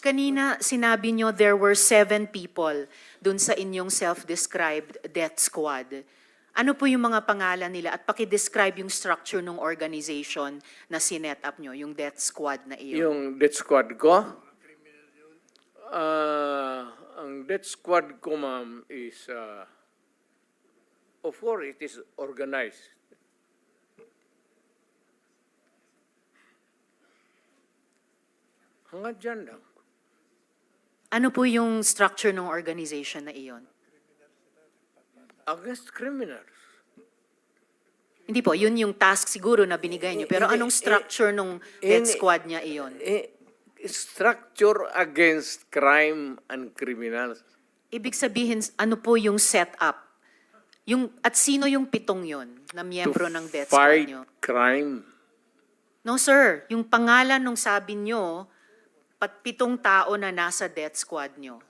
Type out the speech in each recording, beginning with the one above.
Kanina, sinabi nyo there were 7 people dun sa inyong self-described death squad. Ano po yung mga pangalan nila at paki-describe yung structure ng organization na sinet up nyo, yung death squad na iyon? Yung death squad ko? Ang death squad ko, ma'am, is, of course, it is organized. Hanggang dyan lang. Ano po yung structure ng organization na iyon? Against criminals. Hindi po, yun yung task siguro na binigay nyo. Pero anong structure ng death squad niya iyon? Structure against crime and criminals. Ibig sabihin, ano po yung setup? At sino yung 7 yon na miyembro ng death squad Fight nyo? crime. No sir, yung pangalan nung sabi nyo, 7 tao na nasa death squad nyo.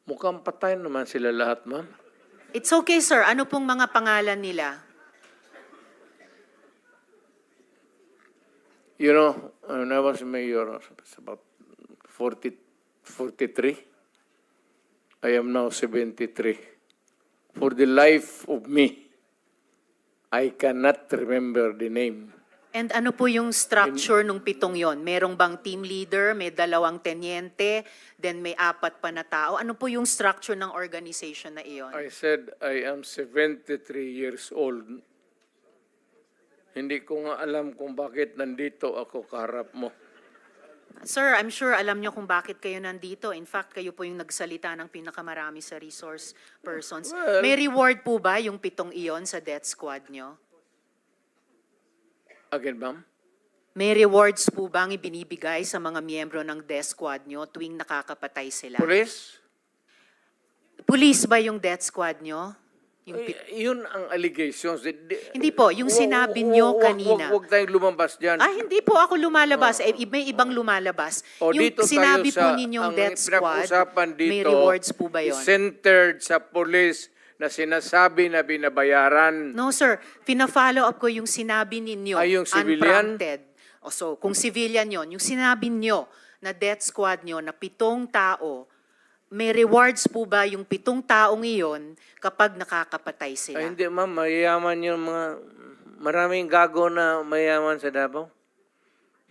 Mukhang patay naman sila lahat, ma'am. It's okay sir, ano pong mga pangalan nila? You know, when I was mayor, it's about 43. I am now 73. For the life of me, I cannot remember the name. And ano po yung structure nung 7 yon? Merong bang team leader, may 2 tenyente, then may 4 pa na tao? Ano po yung structure ng organization na iyon? I said I am 73 years old. Hindi ko nga alam kung bakit nandito ako kaharap mo. Sir, I'm sure alam nyo kung bakit kayo nandito. In fact, kayo po yung nagsalita ng pinakamarami sa resource persons. Well, May reward po ba yung 7 iyon sa death squad nyo? Again, ma'am? May rewards po bang ibinibigay sa mga miyembro ng death squad nyo tuwing nakakapatay sila? Police? Police ba yung death squad nyo? Yun ang allegations. Hindi po, yung sinabi nyo kanina. Huwag tayong lumabas dyan. Hindi po ako lumalabas. May ibang lumalabas. Yung Dito sinabi tayo po ninyong death squad, dito, may rewards po ba yun? Centered sa police na sinasabi na binabayaran. No, sir. Pina-follow up ko yung sinabi ninyo. Ay, yung civilian? Unprompted. So, kung civilian yon, yung sinabi nyo na death squad nyo na 7 tao, may rewards po ba yung 7 taong iyon kapag nakakapatay sila? Ay, hindi, ma'am. Mayayaman yung mga... Maraming gago na mayayaman sa Davao.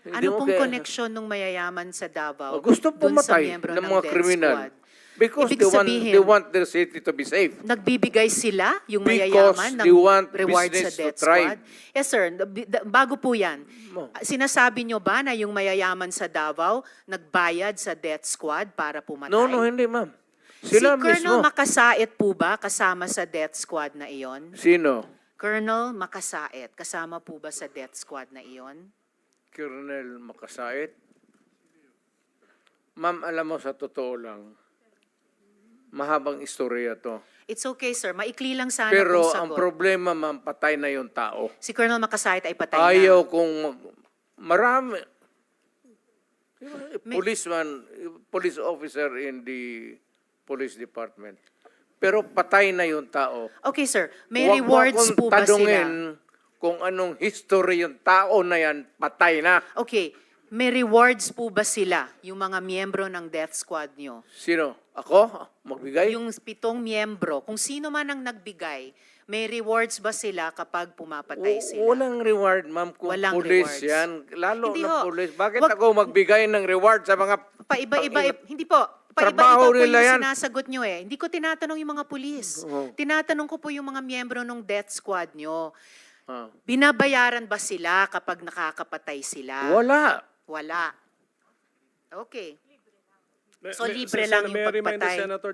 Hindi Ano pong okay. connection ng mayayaman sa Davao Gusto dun sa pumatay miyembro ng ng mga death kriminal. squad? Because Ibig they want their city to be safe. Nagbibigay sila, yung Because mayayaman, ng they want rewards sa business to death thrive. squad? Yes, sir. Bago po yan, Mo. sinasabi nyo ba na yung mayayaman sa Davao nagbayad sa death squad para pumatay? No, hindi, ma'am. Si Sila Colonel mismo. Makasait po ba kasama sa death squad na iyon? Sino? Colonel Makasait, kasama po ba sa death squad na iyon? Colonel Makasait? Ma'am, alam mo, sa totoo lang, mahabang istorya to. It's okay, sir. Maikli lang sana Pero kung ang sagot. problema, ma'am, patay na yung tao. Si Colonel Makasait ay patay na. Ayaw kung marami. Police officer in the police department. Pero patay na yung tao. Okay, sir. May Huwag mo rewards akong po ba sila? tanungin kung anong history yung tao na yan, patay na. Okay. May rewards po ba sila, yung mga miyembro ng death squad nyo? Sino? Ako? Magbigay? Yung 7 miyembro, kung sino man ang nagbigay, may rewards ba sila kapag pumapatay sila? Walang reward, ma'am, kung Walang police rewards. yan. Lalo Hindi na ho. police. Bakit Wag- ako magbigay ng reward sa mga... Paiba-iba, hindi po. Trabaho Paiba-iba po nila yung yan. sinasagot nyo eh. Hindi ko tinatanong yung mga pulis. Oo. Tinatanong ko po yung mga miyembro ng death squad nyo. Ah. Binabayaran ba sila kapag nakakapatay sila? Wala. Wala. Okay. So May- libre lang yung May I remind the pagpatay. Senator